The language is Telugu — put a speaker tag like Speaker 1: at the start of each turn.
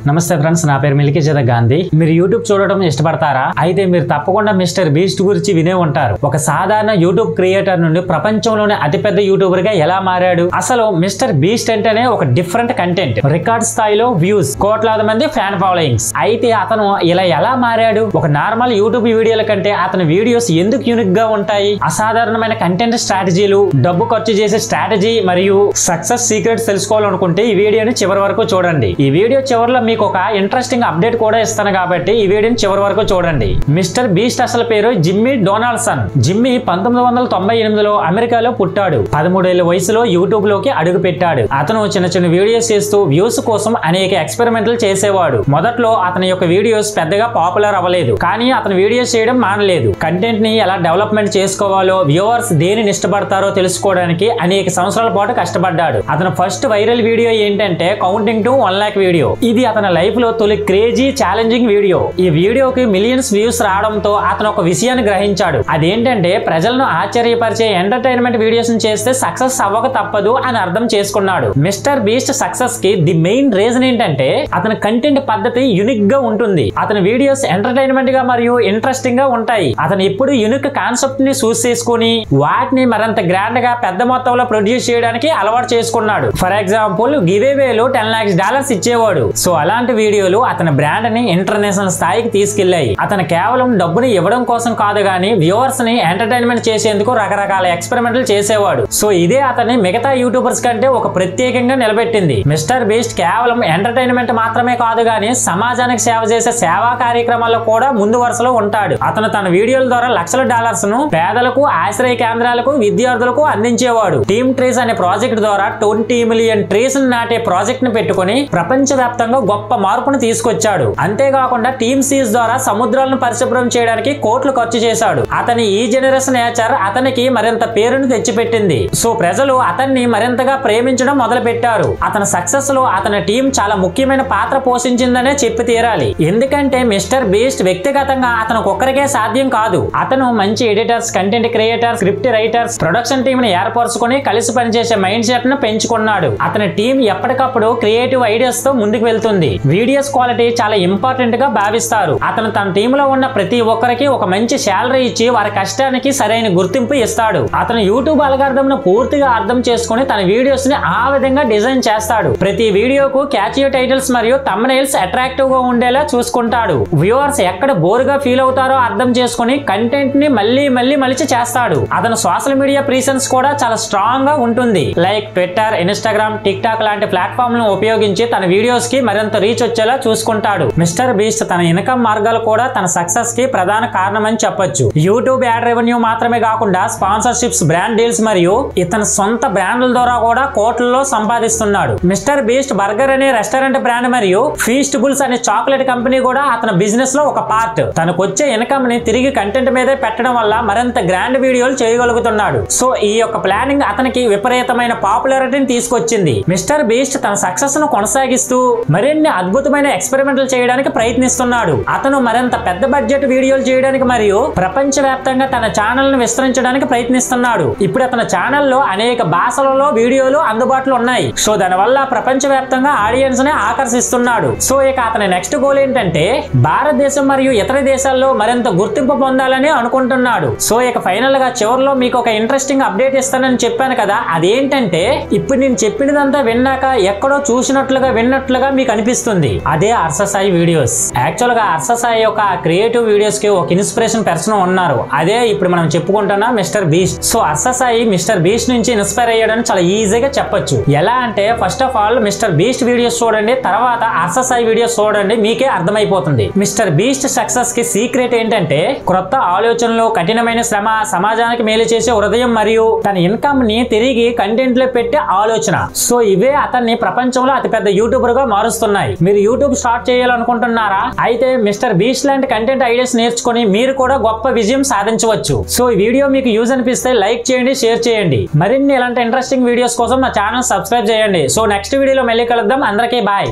Speaker 1: నమస్తే ఫ్రెండ్స్, నా పేరు మిల్కీచేత గాంధీ. మీరు యూట్యూబ్ చూడడం ఇష్టపడతారా? అయితే మీరు తప్పకుండా మిస్టర్ బీస్ట్ గురించి వినే ఉంటారు. ఒక సాధారణ యూట్యూబ్ క్రియేటర్ నుండి ప్రపంచంలోనే అతిపెద్ద యూట్యూబర్ గా ఎలా మారాడు? అసలు మిస్టర్ బీస్ట్ అంటేనే ఒక డిఫరెంట్ కంటెంట్, రికార్డ్ స్థాయిలో వ్యూస్, కోట్లాది మంది ఫ్యాన్ ఫాలోయింగ్స్. అయితే అతను ఇలా ఎలా మారాడు? ఒక నార్మల్ యూట్యూబ్ వీడియోల కంటే అతని వీడియోస్ ఎందుకు యూనిక్ గా ఉంటాయి? అసాధారణమైన కంటెంట్ స్ట్రాటజీలు, డబ్బు ఖర్చు చేసే స్ట్రాటజీ మరియు సక్సెస్ సీక్రెట్స్ తెలుసుకోవాలనుకుంటే ఈ వీడియోని చివరి వరకు చూడండి. ఈ వీడియో చివరిలో మీకు ఒక ఇంట్రెస్టింగ్ అప్డేట్ కూడా ఇస్తాను కాబట్టి ఈ వీడియోని చివరి వరకు చూడండి. మిస్టర్ బీస్ట్ అసలు పేరు జిమ్మీ డొనాల్డ్సన్. జిమ్మీ 1998లో అమెరికాలో పుట్టాడు. 13 ఏళ్ల వయసులో యూట్యూబ్ లోకి అడుగు పెట్టాడు. అతను చిన్న చిన్న వీడియోస్ చేస్తూ వ్యూస్ కోసం అనేక ఎక్స్పెరిమెంట్లు చేసేవాడు. మొదట్లో అతని యొక్క వీడియోస్ పెద్దగా పాపులర్ అవ్వలేదు, కానీ అతను వీడియోస్ చేయడం మానలేదు. కంటెంట్ ని ఎలా డెవలప్మెంట్ చేసుకోవాలో, వ్యూవర్స్ దేనిని ఇష్టపడతారో తెలుసుకోవడానికి అనేక సంవత్సరాల పాటు కష్టపడ్డాడు. అతను ఫస్ట్ వైరల్ వీడియో ఏంటంటే కౌంటింగ్ టు 1 lakh వీడియో. ఇది అతని లైఫ్ లో తొలి క్రేజీ ఛాలెంజింగ్ వీడియో. ఈ వీడియోకి మిలియన్స్ వ్యూస్ రావడంతో అతను ఒక విషయాన్ని గ్రహించాడు. అదేంటంటే ప్రజలను ఆశ్చర్యపరిచే ఎంటర్టైన్మెంట్ వీడియోస్ చేస్తే సక్సెస్ అవ్వక తప్పదు అని అర్థం చేసుకున్నాడు. మిస్టర్ బీస్ట్ సక్సెస్ కి ది మెయిన్ రీజన్ ఏంటంటే అతని కంటెంట్ పద్ధతి యూనిక్ గా ఉంటుంది. అతని వీడియోస్ ఎంటర్టైన్మెంట్ గా మరియు ఇంట్రెస్టింగ్ గా ఉంటాయి. అతను ఎప్పుడు యూనిక్ కాన్సెప్ట్ ని చూస్ చేసుకుని వాటిని మరింత గ్రాండ్ గా పెద్ద మొత్తంలో ప్రొడ్యూస్ చేయడానికి అలవాటు చేసుకున్నాడు. ఫర్ ఎగ్జాంపుల్ గివేవేలు $10 lakhs ఇచ్చేవాడు. సో అలాంటి వీడియోలు అతని బ్రాండ్ ని ఇంటర్నేషనల్ స్థాయికి తీసుకెళ్లాయి. అతను కేవలం డబ్బుని ఇవ్వడం కోసం కాదు గానీ వ్యూవర్స్ ని ఎంటర్టైన్మెంట్ చేసేందుకు రకరకాల ఎక్స్పెరిమెంట్లు చేసేవాడు. సో ఇదే అతన్ని మిగతా యూట్యూబర్స్ కంటే ఒక ప్రత్యేకంగా నిలబెట్టింది. మిస్టర్ బీస్ట్ కేవలం ఎంటర్టైన్మెంట్ మాత్రమే కాదు గానీ సమాజానికి సేవ చేసే సేవా కార్యక్రమాల్లో కూడా ముందు వరుసలో ఉంటాడు. అతను తన వీడియోల ద్వారా లక్షల డాలర్స్ ను పేదలకు, ఆశ్రయ కేంద్రాలకు, విద్యార్థులకు అందించేవాడు. టీమ్ ట్రీస్ అనే ప్రాజెక్ట్ ద్వారా 20 మిలియన్ ట్రీస్ నాటే ప్రాజెక్ట్ ని పెట్టుకుని ప్రపంచవ్యాప్తంగా గొప్ప మార్పును తీసుకొచ్చాడు. అంతేకాకుండా టీమ్ సీజ్ ద్వారా సముద్రాలను పరిశుభ్రం చేయడానికి కోట్లు ఖర్చు చేశాడు. అతని ఈ జనరస్ నేచర్ అతనికి మరింత పేరును తెచ్చిపెట్టింది. సో ప్రజలు అతన్ని మరింతగా ప్రేమించడం మొదలు పెట్టారు. అతని సక్సెస్ లో అతని టీం చాలా ముఖ్యమైన పాత్ర పోషించిందనే చెప్పి తీరాలి. ఎందుకంటే మిస్టర్ బీస్ట్ వ్యక్తిగతంగా అతను ఒక్కరికే సాధ్యం కాదు. అతను మంచి editors, content creators, script writers, production team ని ఏర్పరచుకుని కలిసి పనిచేసే మైండ్ సెట్ ను పెంచుకున్నాడు. అతని టీం ఎప్పటికప్పుడు క్రియేటివ్ ఐడియాస్ తో ముందుకు వెళ్తుంది. వీడియోస్ క్వాలిటీ చాలా ఇంపార్టెంట్ గా భావిస్తారు. అతను తన టీమ్ లో ఉన్న ప్రతి ఒక్కరికి ఒక మంచి శాలరీ ఇచ్చి వారి కష్టానికి సరైన గుర్తింపు ఇస్తాడు. అతను యూట్యూబ్ అల్గారిథం ను పూర్తిగా అర్థం చేసుకుని తన వీడియోస్ ని ఆ విధంగా డిజైన్ చేస్తాడు. ప్రతి వీడియోకు క్యాచీ టైటిల్స్ మరియు థంబ్నెయిల్స్ అట్రాక్టివ్ గా ఉండేలా చూసుకుంటాడు. వ్యూవర్స్ ఎక్కడ బోర్ గా ఫీల్ అవుతారో అర్థం చేసుకుని కంటెంట్ ని మళ్ళీ మలిచి చేస్తాడు. అతను సోషల్ మీడియా ప్రెసెన్స్ కూడా చాలా స్ట్రాంగ్ గా ఉంటుంది. Like Twitter, Instagram, tick talk లాంటి ప్లాట్ఫామ్ లను ఉపయోగించి తన వీడియోస్ కి మరింత రీచ్ వచ్చేలా చూసుకుంటాడు. మిస్టర్ బీస్ట్ తన ఇన్కమ్ మార్గాలు కూడా తన సక్సెస్ కి ప్రధాన కారణమని చెప్పొచ్చు. యూట్యూబ్ యాడ్ రెవెన్యూ మాత్రమే కాకుండా స్పాన్సర్షిప్స్, బ్రాండ్ డీల్స్ మరియు ఇతని సొంత బ్రాండ్ల ద్వారా కూడా కోట్లలో సంపాదిస్తున్నాడు. మిస్టర్ బీస్ట్ బర్గర్ అనే రెస్టారెంట్ బ్రాండ్ మరియు ఫీస్టబుల్స్ అనే చాక్లెట్ కంపెనీ కూడా అతని బిజినెస్ లో ఒక పార్ట్. తనకు వచ్చే ఇన్కమ్ ని తిరిగి కంటెంట్ మీదే పెట్టడం వల్ల మరింత గ్రాండ్ వీడియోలు చేయగలుగుతున్నాడు. సో ఈ యొక్క ప్లానింగ్ అతనికి విపరీతమైన పాపులారిటీని తీసుకొచ్చింది. మిస్టర్ బీస్ట్ తన సక్సెస్ ను కొనసాగిస్తూ మరిన్ని అద్భుతమైన ఎక్స్పెరిమెంట్లు చేయడానికి ప్రయత్నిస్తున్నాడు. అతను మరింత పెద్ద బడ్జెట్ వీడియోలు చేయడానికి మరియు ప్రపంచవ్యాప్తంగా తన ఛానల్ ను విస్తరించడానికి ప్రయత్నిస్తున్నాడు. ఇప్పుడు అతని ఛానల్లో అనేక భాషలలో వీడియోలు అందుబాటులో ఉన్నాయి. సో దానివల్ల ప్రపంచవ్యాప్తంగా ఆడియన్స్ ని ఆకర్షిస్తున్నాడు. సో ఇక అతని నెక్స్ట్ గోల్ ఏంటంటే భారతదేశం మరియు ఇతర దేశాల్లో మరింత గుర్తింపు పొందాలని అనుకుంటున్నాడు. సో ఇక ఫైనల్ గా చివరిలో మీకు ఒక ఇంట్రెస్టింగ్ అప్డేట్ ఇస్తానని చెప్పాను కదా, అదేంటంటే ఇప్పుడు నేను చెప్పినదంతా విన్నాక ఎక్కడో చూసినట్లుగా విన్నట్లుగా మీకు అనిపిస్తుంది. అదే హర్ష సాయి వీడియోస్. యాక్చువల్ గా హర్ష సాయి యొక్క క్రియేటివ్ వీడియోస్ కి ఒక ఇన్స్పిరేషన్ పర్సన్ ఉన్నారు. అదే ఇప్పుడు మనం చెప్పుకుంటున్నా Mr Beast. So Harsha Sai Mr Beast నుంచి ఇన్స్పైర్ అయ్యాడని చాలా ఈజీగా చెప్పొచ్చు. ఎలా అంటే first of all Mr Beast videos చూడండి, తర్వాత హర్ష సాయి వీడియోస్ చూడండి, మీకే అర్థమైపోతుంది. మిస్టర్ బీస్ట్ సక్సెస్ కి సీక్రెట్ ఏంటంటే క్రొత్త ఆలోచనలు, కఠినమైన శ్రమ, సమాజానికి మేలు చేసే హృదయం మరియు తన ఇన్కమ్ ని తిరిగి కంటెంట్ లో పెట్టే ఆలోచన. సో ఇవే అతన్ని ప్రపంచంలో అతిపెద్ద యూట్యూబర్ గా మారుస్తున్నాయి. మీరు యూట్యూబ్ స్టార్ట్ చేయాలనుకుంటున్నారా? అయితే మిస్టర్ బీస్ట్ లాంటి కంటెంట్ ఐడియాస్ నేర్చుకుని మీరు కూడా గొప్ప విజయం సాధించవచ్చు. సో ఈ వీడియో మీకు యూజ్ అనిపిస్తే లైక్ చేయండి, షేర్ చేయండి. మరిన్ని ఇలాంటి ఇంట్రెస్టింగ్ వీడియోస్ కోసం మా ఛానల్ సబ్స్క్రైబ్ చేయండి. సో నెక్స్ట్ వీడియోలో మళ్ళీ కలుద్దాం. అందరికీ బాయ్.